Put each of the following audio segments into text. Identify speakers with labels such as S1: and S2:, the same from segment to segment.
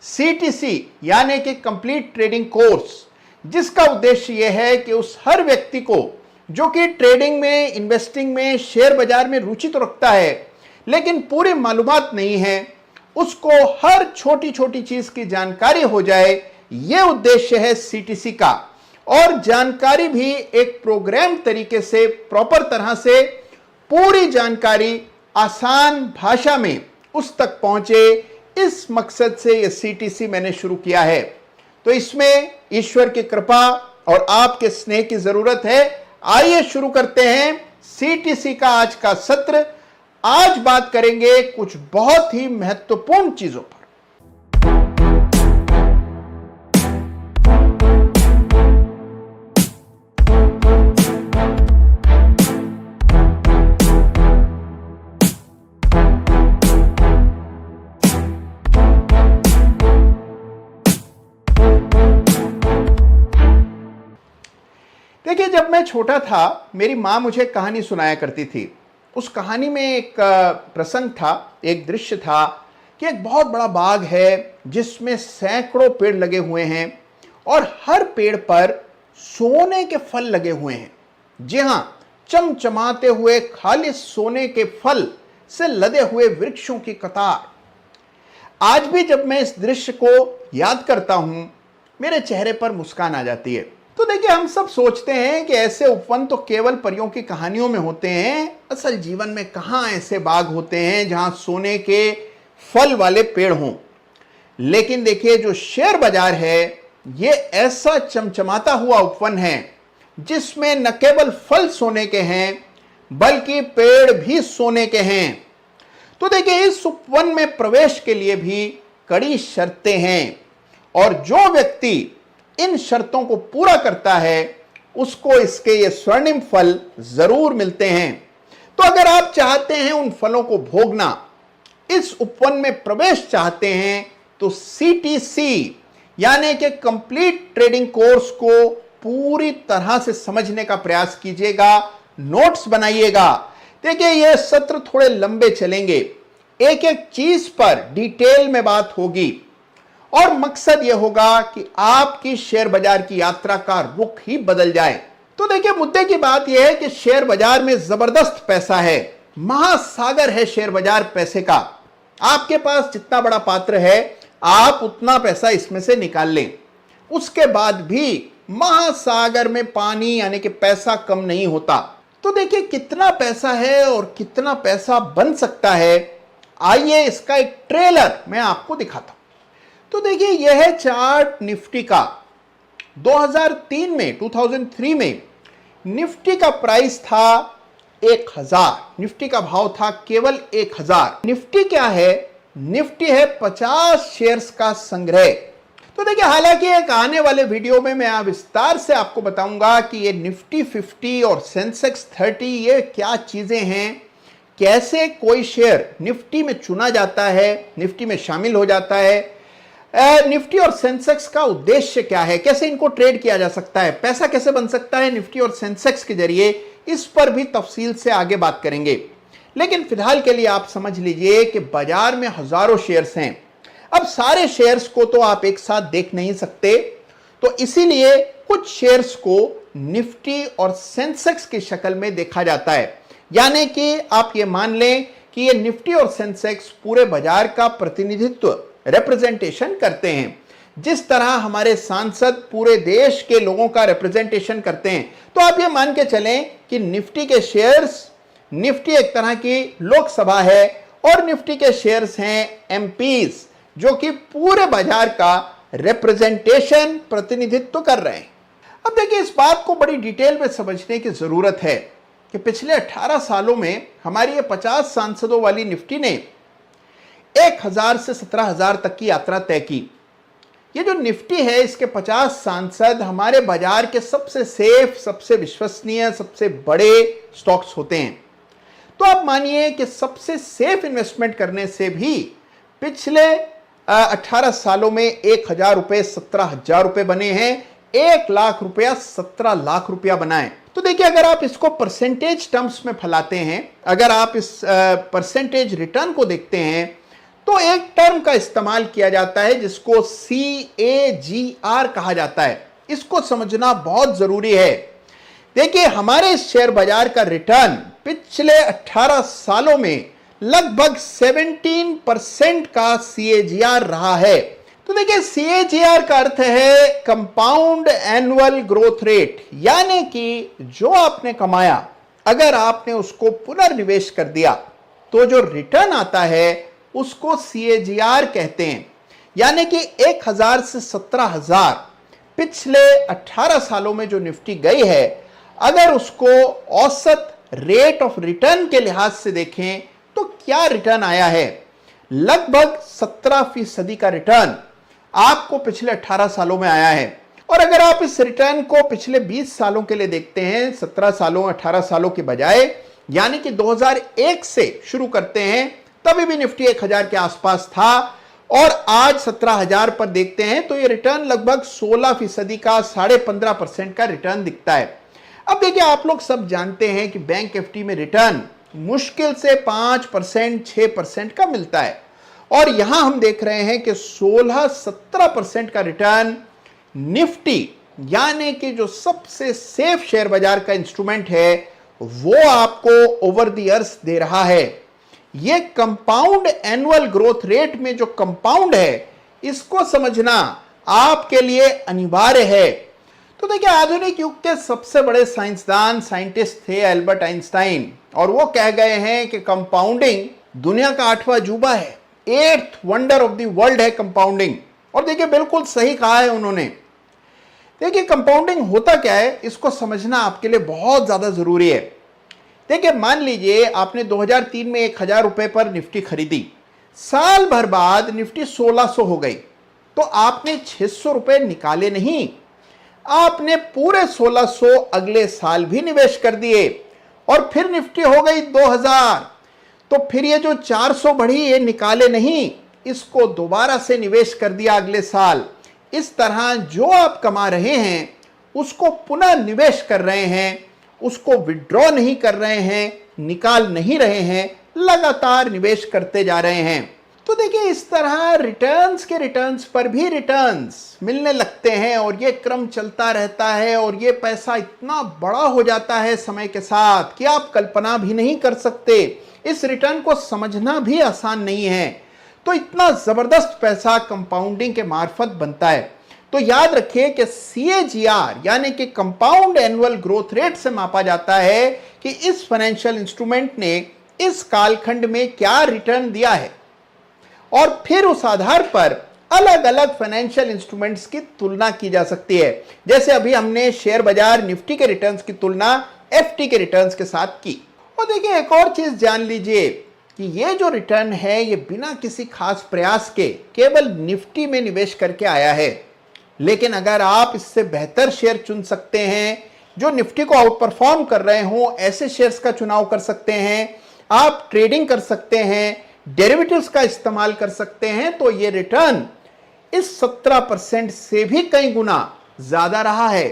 S1: CTC यानी कि complete trading course, जिसका उद्देश्य यह है कि उस हर व्यक्ति को जो कि ट्रेडिंग में, इन्वेस्टिंग में, शेयर बाजार में रुचि तो रखता है लेकिन पूरी मालूमात नहीं है, उसको हर छोटी छोटी चीज की जानकारी हो जाए। यह उद्देश्य है CTC का। और जानकारी भी एक प्रोग्राम तरीके से, प्रॉपर तरह से पूरी जानकारी आसान भाषा में उस तक पहुंचे, इस मकसद से यह CTC मैंने शुरू किया है। तो इसमें ईश्वर की कृपा और आपके स्नेह की जरूरत है। आइए शुरू करते हैं CTC का आज का सत्र। आज बात करेंगे कुछ बहुत ही महत्वपूर्ण चीजों पर। देखिए, जब मैं छोटा था मेरी मां मुझे कहानी सुनाया करती थी। उस कहानी में एक प्रसंग था, एक दृश्य था कि एक बहुत बड़ा बाग है जिसमें सैकड़ों पेड़ लगे हुए हैं और हर पेड़ पर सोने के फल लगे हुए हैं। जी हां, चमचमाते हुए खाली सोने के फल से लदे हुए वृक्षों की कतार। आज भी जब मैं इस दृश्य को याद करता हूं, मेरे चेहरे पर मुस्कान आ जाती है। तो देखिए, हम सब सोचते हैं कि ऐसे उपवन तो केवल परियों की कहानियों में होते हैं। असल जीवन में कहां ऐसे बाग होते हैं जहां सोने के फल वाले पेड़ हों। लेकिन देखिए, जो शेयर बाजार है ये ऐसा चमचमाता हुआ उपवन है जिसमें न केवल फल सोने के हैं बल्कि पेड़ भी सोने के हैं। तो देखिए, इस उपवन में प्रवेश के लिए भी कड़ी शर्तें हैं और जो व्यक्ति इन शर्तों को पूरा करता है उसको इसके ये स्वर्णिम फल जरूर मिलते हैं। तो अगर आप चाहते हैं उन फलों को भोगना, इस उपवन में प्रवेश चाहते हैं, तो CTC यानी कि कंप्लीट ट्रेडिंग कोर्स को पूरी तरह से समझने का प्रयास कीजिएगा, नोट्स बनाइएगा। देखिए, ये सत्र थोड़े लंबे चलेंगे, एक एक चीज पर डिटेल में बात होगी और मकसद यह होगा कि आपकी शेयर बाजार की यात्रा का रुख ही बदल जाए। तो देखिए, मुद्दे की बात यह है कि शेयर बाजार में जबरदस्त पैसा है, महासागर है शेयर बाजार पैसे का। आपके पास जितना बड़ा पात्र है आप उतना पैसा इसमें से निकाल लें, उसके बाद भी महासागर में पानी यानी कि पैसा कम नहीं होता। तो देखिए, कितना पैसा है और कितना पैसा बन सकता है, आइए इसका एक ट्रेलर मैं आपको दिखाता हूं। तो देखिए, यह है चार्ट निफ्टी का। 2003 में निफ्टी का प्राइस था 1000, निफ्टी का भाव था केवल 1000। निफ्टी क्या है? निफ्टी है 50 शेयर्स का संग्रह। तो देखिए, हालांकि एक आने वाले वीडियो में मैं विस्तार से आपको बताऊंगा कि ये निफ्टी 50 और सेंसेक्स 30 ये क्या चीजें हैं, कैसे कोई शेयर निफ्टी में चुना जाता है, निफ्टी में शामिल हो जाता है, निफ्टी और सेंसेक्स का उद्देश्य क्या है, कैसे इनको ट्रेड किया जा सकता है, पैसा कैसे बन सकता है निफ्टी और सेंसेक्स के जरिए, इस पर भी तफसील से आगे बात करेंगे। लेकिन फिलहाल के लिए आप समझ लीजिए कि बाजार में हजारों शेयर्स हैं। अब सारे शेयर्स को तो आप एक साथ देख नहीं सकते, तो इसीलिए कुछ शेयर्स को निफ्टी और सेंसेक्स की शक्ल में देखा जाता है। यानी कि आप ये मान लें कि ये निफ्टी और सेंसेक्स पूरे बाजार का प्रतिनिधित्व, रिप्रेजेंटेशन करते हैं, जिस तरह हमारे सांसद पूरे देश के लोगों का रिप्रेजेंटेशन करते हैं। तो आप ये मान के चलें कि निफ्टी के शेयर्स, निफ्टी एक तरह की लोकसभा है और निफ्टी के शेयर्स हैं एमपीज, जो कि पूरे बाजार का रिप्रेजेंटेशन, प्रतिनिधित्व कर रहे हैं। अब देखिए, इस बात को बड़ी डिटेल में समझने की जरूरत है कि पिछले 18 सालों में हमारी ये 50 सांसदों वाली निफ्टी ने 1000 से 17000 तक की यात्रा तय की। ये जो निफ्टी है, इसके 50 सांसद हमारे बाजार के सबसे सेफ, सबसे विश्वसनीय, सबसे बड़े स्टॉक्स होते हैं। तो आप मानिए कि सबसे सेफ इन्वेस्टमेंट करने से भी पिछले 18 सालों में 1000 रुपए 17,000 रुपए बने हैं, 1 लाख रुपया 17 लाख रुपया बनाए। तो देखिए, अगर आप इसको परसेंटेज टर्म्स में फैलाते हैं, अगर आप इस परसेंटेज रिटर्न को देखते हैं, तो एक टर्म का इस्तेमाल किया जाता है जिसको CAGR कहा जाता है। इसको समझना बहुत जरूरी है। देखिए, हमारे इस शेयर बाजार का रिटर्न पिछले 18 सालों में लगभग 17% का CAGR रहा है। तो देखिए, CAGR का अर्थ है कंपाउंड एनुअल ग्रोथ रेट, यानी कि जो आपने कमाया अगर आपने उसको पुनर्निवेश कर दिया तो जो रिटर्न आता है उसको CAGR कहते हैं। यानी कि 1000 से 17000 पिछले 18 सालों में जो निफ्टी गई है, अगर उसको औसत रेट ऑफ रिटर्न के लिहाज से देखें तो क्या रिटर्न आया है? लगभग 17% का रिटर्न आपको पिछले 18 सालों में आया है। और अगर आप इस रिटर्न को पिछले 20 सालों के लिए देखते हैं, 17 सालों 18 सालों के बजाय, यानी कि 2001 से शुरू करते हैं, तभी भी निफ्टी 1000 के आसपास था और आज 17000 पर देखते हैं तो ये रिटर्न लगभग 16% का 15.5% का रिटर्न दिखता है। अब देखिए, आप लोग सब जानते हैं कि बैंक FD में रिटर्न मुश्किल से 5% 6% का मिलता है और यहां हम देख रहे हैं कि 16-17% का रिटर्न निफ्टी, यानी कि जो सबसे सेफ शेयर बाजार का इंस्ट्रूमेंट है, वो आपको ओवर द ईयर्स दे रहा है। ये कंपाउंड एनुअल ग्रोथ रेट में जो कंपाउंड है, इसको समझना आपके लिए अनिवार्य है। तो देखिए, आधुनिक युग के सबसे बड़े साइंटिस्ट थे एल्बर्ट आइंस्टाइन, और वो कह गए हैं कि कंपाउंडिंग दुनिया का 8वां अजूबा है, 8th wonder of the world है कंपाउंडिंग। और देखिए, बिल्कुल सही कहा है उन्होंने। देखिए, कंपाउंडिंग होता क्या है, इसको समझना आपके लिए बहुत ज्यादा जरूरी है। देखिए, मान लीजिए आपने 2003 में 1000 रुपए पर निफ्टी खरीदी, साल भर बाद निफ्टी 1600 हो गई, तो आपने 600 रुपए निकाले नहीं, आपने पूरे 1600 अगले साल भी निवेश कर दिए और फिर निफ्टी हो गई 2000, तो फिर ये जो 400 बढ़ी ये निकाले नहीं, इसको दोबारा से निवेश कर दिया अगले साल। इस तरह जो आप कमा रहे हैं उसको पुनः निवेश कर रहे हैं, उसको विड्रॉ नहीं कर रहे हैं, निकाल नहीं रहे हैं, लगातार निवेश करते जा रहे हैं। तो देखिए, इस तरह रिटर्न्स पर भी रिटर्न्स मिलने लगते हैं और ये क्रम चलता रहता है और ये पैसा इतना बड़ा हो जाता है समय के साथ कि आप कल्पना भी नहीं कर सकते। इस रिटर्न को समझना भी आसान नहीं है। तो इतना जबरदस्त पैसा कंपाउंडिंग के मार्फत बनता है। तो याद रखिए कि CAGR यानी कि कंपाउंड एनुअल ग्रोथ रेट से मापा जाता है कि इस फाइनेंशियल इंस्ट्रूमेंट ने इस कालखंड में क्या रिटर्न दिया है, और फिर उस आधार पर अलग अलग फाइनेंशियल इंस्ट्रूमेंट्स की तुलना की जा सकती है। जैसे अभी हमने शेयर बाजार निफ्टी के रिटर्न्स की तुलना FD के रिटर्न्स के साथ की। और देखिए, एक और चीज जान लीजिए कि ये जो रिटर्न है ये बिना किसी खास प्रयास के केवल निफ्टी में निवेश करके आया है। लेकिन अगर आप इससे बेहतर शेयर चुन सकते हैं जो निफ्टी को आउट परफॉर्म कर रहे हो, ऐसे शेयर्स का चुनाव कर सकते हैं, आप ट्रेडिंग कर सकते हैं, डेरिवेटिव्स का इस्तेमाल कर सकते हैं, तो ये रिटर्न इस 17% से भी कई गुना ज्यादा रहा है।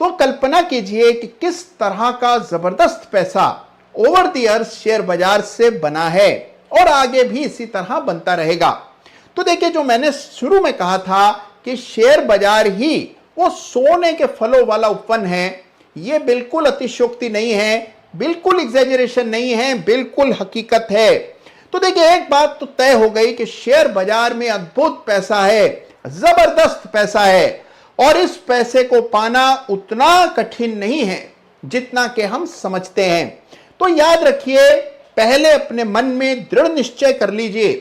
S1: तो कल्पना कीजिए कि किस तरह का जबरदस्त पैसा ओवर द ईयर्स शेयर बाजार से बना है और आगे भी इसी तरह बनता रहेगा। तो देखिए, जो मैंने शुरू में कहा था कि शेयर बाजार ही वो सोने के फलों वाला उपवन है, ये बिल्कुल अतिशयोक्ति नहीं है, बिल्कुल एग्जैजरेशन नहीं है, बिल्कुल हकीकत है। तो देखिए, एक बात तो तय हो गई कि शेयर बाजार में अद्भुत पैसा है, जबरदस्त पैसा है, और इस पैसे को पाना उतना कठिन नहीं है जितना कि हम समझते हैं। तो याद रखिए, पहले अपने मन में दृढ़ निश्चय कर लीजिए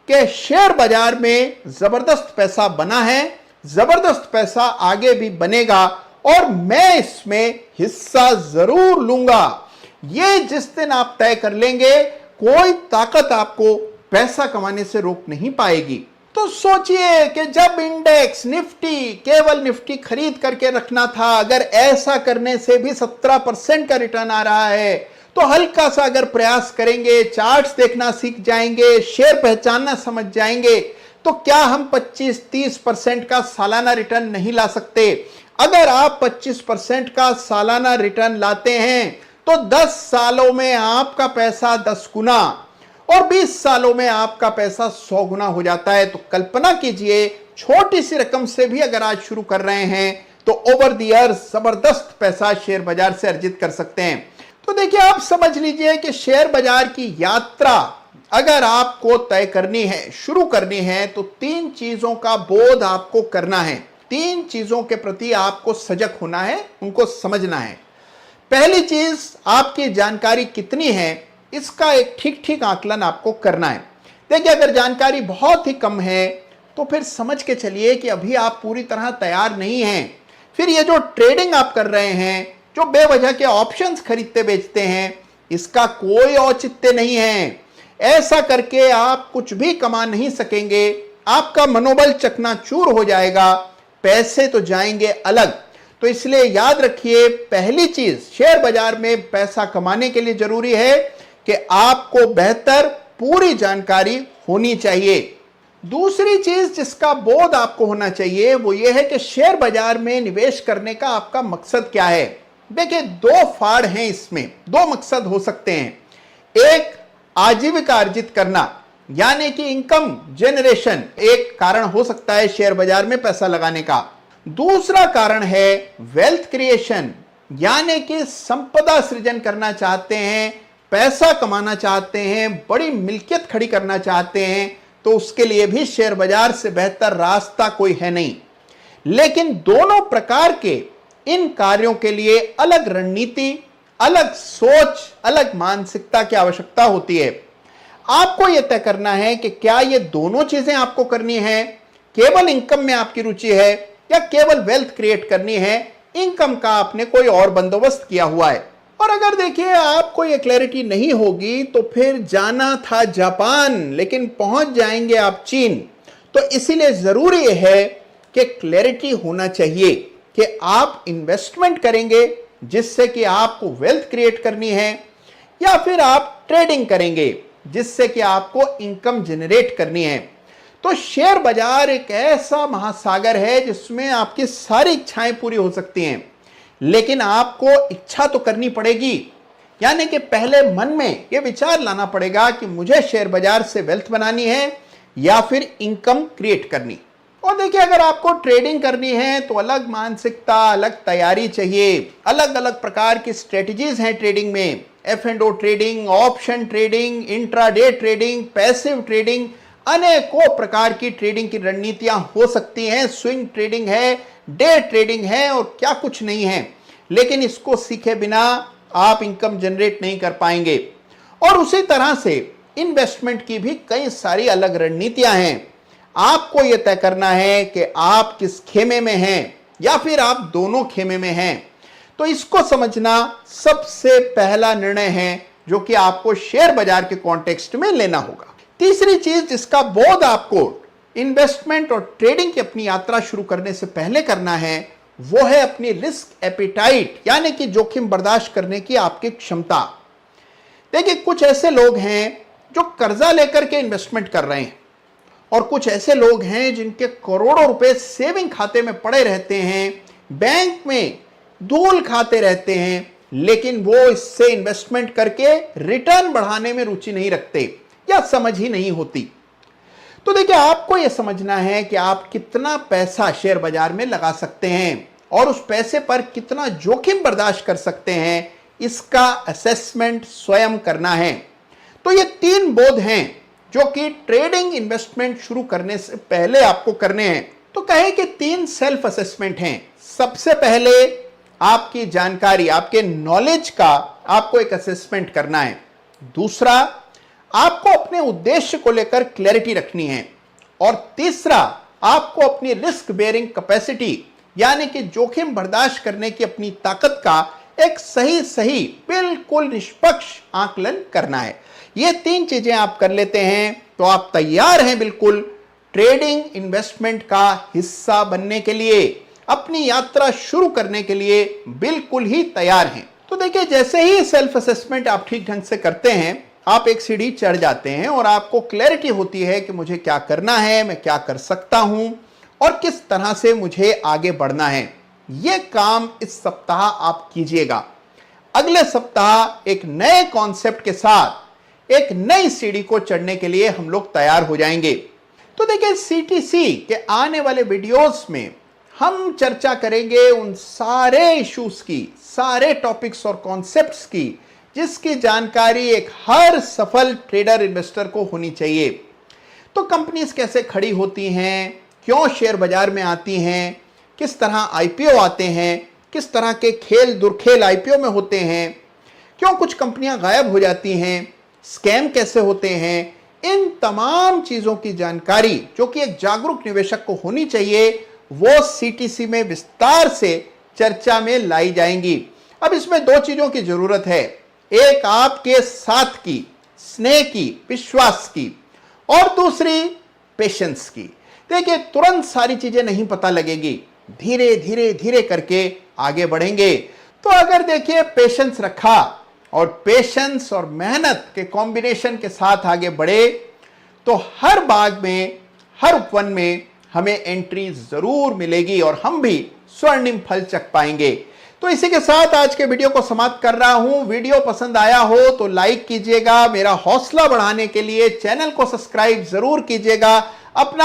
S1: कि शेयर बाजार में जबरदस्त पैसा बना है, जबरदस्त पैसा आगे भी बनेगा और मैं इसमें हिस्सा जरूर लूंगा। ये जिस दिन आप तय कर लेंगे, कोई ताकत आपको पैसा कमाने से रोक नहीं पाएगी। तो सोचिए कि जब इंडेक्स निफ्टी केवल निफ्टी खरीद करके रखना था, अगर ऐसा करने से भी 17% का रिटर्न आ रहा है, तो हल्का सा अगर प्रयास करेंगे, चार्ट्स देखना सीख जाएंगे, शेयर पहचानना समझ जाएंगे, तो क्या हम 25-30% का सालाना रिटर्न नहीं ला सकते? अगर आप 25% का सालाना रिटर्न लाते हैं तो 10 सालों में आपका पैसा 10 गुना, और 20 सालों में आपका पैसा 100 गुना हो जाता है। तो कल्पना कीजिए, छोटी सी रकम से भी अगर आज शुरू कर रहे हैं तो ओवर द ईयर्स जबरदस्त पैसा शेयर बाजार से अर्जित कर सकते हैं। तो देखिए, आप समझ लीजिए कि शेयर बाजार की यात्रा अगर आपको तय करनी है, शुरू करनी है, तो 3 चीजों का बोध आपको करना है। 3 चीजों के प्रति आपको सजग होना है, उनको समझना है। पहली चीज, आपकी जानकारी कितनी है, इसका एक ठीक ठीक आकलन आपको करना है। देखिए, अगर जानकारी बहुत ही कम है तो फिर समझ के चलिए कि अभी आप पूरी तरह तैयार नहीं हैं। फिर ये जो ट्रेडिंग आप कर रहे हैं, जो बेवजह के ऑप्शंस खरीदते बेचते हैं, इसका कोई औचित्य नहीं है। ऐसा करके आप कुछ भी कमा नहीं सकेंगे, आपका मनोबल चकनाचूर हो जाएगा, पैसे तो जाएंगे अलग। तो इसलिए याद रखिए, पहली चीज शेयर बाजार में पैसा कमाने के लिए जरूरी है कि आपको बेहतर पूरी जानकारी होनी चाहिए। दूसरी चीज जिसका बोध आपको होना चाहिए वो ये है कि शेयर बाजार में निवेश करने का आपका मकसद क्या है। देखिए, 2 फाड़ हैं इसमें, 2 मकसद हो सकते हैं। एक, आजीविका अर्जित करना, यानी कि इनकम जनरेशन एक कारण हो सकता है शेयर बाजार में पैसा लगाने का। दूसरा कारण है वेल्थ क्रिएशन, यानी कि संपदा सृजन करना चाहते हैं, पैसा कमाना चाहते हैं, बड़ी मिल्कियत खड़ी करना चाहते हैं, तो उसके लिए भी शेयर बाजार से बेहतर रास्ता कोई है नहीं। लेकिन दोनों प्रकार के इन कार्यों के लिए अलग रणनीति, अलग सोच, अलग मानसिकता की आवश्यकता होती है। आपको यह तय करना है कि क्या ये दोनों चीजें आपको करनी है, केवल इनकम में आपकी रुचि है या केवल वेल्थ क्रिएट करनी है, इनकम का आपने कोई और बंदोबस्त किया हुआ है। और अगर देखिए आपको ये क्लैरिटी नहीं होगी तो फिर जाना था जापान लेकिन पहुंच जाएंगे आप चीन। तो इसीलिए जरूरी है कि क्लैरिटी होना चाहिए कि आप इन्वेस्टमेंट करेंगे जिससे कि आपको वेल्थ क्रिएट करनी है, या फिर आप ट्रेडिंग करेंगे जिससे कि आपको इनकम जनरेट करनी है। तो शेयर बाजार एक ऐसा महासागर है जिसमें आपकी सारी इच्छाएं पूरी हो सकती हैं, लेकिन आपको इच्छा तो करनी पड़ेगी। यानी कि पहले मन में यह विचार लाना पड़ेगा कि मुझे शेयर बाजार से वेल्थ बनानी है या फिर इनकम क्रिएट करनी। और देखिए, अगर आपको ट्रेडिंग करनी है तो अलग मानसिकता, अलग तैयारी चाहिए। अलग अलग प्रकार की स्ट्रेटजीज हैं ट्रेडिंग में। F&O trading, option trading, intraday trading, passive trading, अनेकों प्रकार की ट्रेडिंग की रणनीतियां हो सकती हैं। स्विंग ट्रेडिंग है, डे ट्रेडिंग है और क्या कुछ नहीं है। लेकिन इसको सीखे बिना आप इनकम जनरेट नहीं कर पाएंगे। और उसी तरह से इन्वेस्टमेंट की भी कई सारी अलग रणनीतियां हैं। आपको यह तय करना है कि आप किस खेमे में हैं या फिर आप दोनों खेमे में हैं। तो इसको समझना सबसे पहला निर्णय है जो कि आपको शेयर बाजार के कॉन्टेक्स्ट में लेना होगा। तीसरी चीज जिसका बोध आपको इन्वेस्टमेंट और ट्रेडिंग की अपनी यात्रा शुरू करने से पहले करना है वो है अपनी रिस्क एपिटाइट, यानी कि जोखिम बर्दाश्त करने की आपकी क्षमता। देखिए, कुछ ऐसे लोग हैं जो कर्जा लेकर के इन्वेस्टमेंट कर रहे हैं और कुछ ऐसे लोग हैं जिनके करोड़ों रुपए सेविंग खाते में पड़े रहते हैं, बैंक में धूल खाते रहते हैं, लेकिन वो इससे इन्वेस्टमेंट करके रिटर्न बढ़ाने में रुचि नहीं रखते या समझ ही नहीं होती। तो देखिए, आपको यह समझना है कि आप कितना पैसा शेयर बाजार में लगा सकते हैं और उस पैसे पर कितना जोखिम बर्दाश्त कर सकते हैं, इसका असेसमेंट स्वयं करना है। तो ये 3 बोध हैं जो कि ट्रेडिंग इन्वेस्टमेंट शुरू करने से पहले आपको करने हैं। तो कहे कि 3 सेल्फ असेसमेंट हैं। सबसे पहले आपकी जानकारी, आपके नॉलेज का आपको एक असेसमेंट करना है। दूसरा, आपको अपने उद्देश्य को लेकर क्लैरिटी रखनी है। और तीसरा, आपको अपनी रिस्क बेयरिंग कैपेसिटी, यानी कि जोखिम बर्दाश्त करने की अपनी ताकत का एक सही बिल्कुल निष्पक्ष आकलन करना है। ये 3 चीजें आप कर लेते हैं तो आप तैयार हैं बिल्कुल ट्रेडिंग इन्वेस्टमेंट का हिस्सा बनने के लिए, अपनी यात्रा शुरू करने के लिए बिल्कुल ही तैयार हैं। तो देखिए, जैसे ही सेल्फ असेसमेंट आप ठीक ढंग से करते हैं, आप एक सीढ़ी चढ़ जाते हैं और आपको क्लैरिटी होती है कि मुझे क्या करना है, मैं क्या कर सकता हूं और किस तरह से मुझे आगे बढ़ना है। यह काम इस सप्ताह आप कीजिएगा। अगले सप्ताह एक नए कॉन्सेप्ट के साथ एक नई सीढ़ी को चढ़ने के लिए हम लोग तैयार हो जाएंगे। तो देखिए, सीटीसी के आने वाले वीडियोस में हम चर्चा करेंगे उन सारे इश्यूज की, सारे टॉपिक्स और कॉन्सेप्ट्स की जिसकी जानकारी एक हर सफल ट्रेडर इन्वेस्टर को होनी चाहिए। तो कंपनीज कैसे खड़ी होती हैं, क्यों शेयर बाजार में आती हैं, किस तरह आईपीओ आते हैं, किस तरह के खेल दुर्खेल आईपीओ में होते हैं, क्यों कुछ कंपनियां गायब हो जाती हैं, स्कैम कैसे होते हैं, इन तमाम चीजों की जानकारी जो कि एक जागरूक निवेशक को होनी चाहिए, वो सीटीसी में विस्तार से चर्चा में लाई जाएंगी। अब इसमें दो चीजों की जरूरत है, एक आपके साथ की, स्नेह की, विश्वास की, और दूसरी पेशेंस की। देखिए, तुरंत सारी चीजें नहीं पता लगेगी, धीरे धीरे धीरे करके आगे बढ़ेंगे। तो अगर देखिए पेशेंस रखा और पेशेंस और मेहनत के कॉम्बिनेशन के साथ आगे बढ़े तो हर बाग में, हर उपवन में हमें एंट्री जरूर मिलेगी और हम भी स्वर्णिम फल चख पाएंगे। तो इसी के साथ आज के वीडियो को समाप्त कर रहा हूं। वीडियो पसंद आया हो तो लाइक कीजिएगा, मेरा हौसला बढ़ाने के लिए चैनल को सब्सक्राइब जरूर कीजिएगा। अपना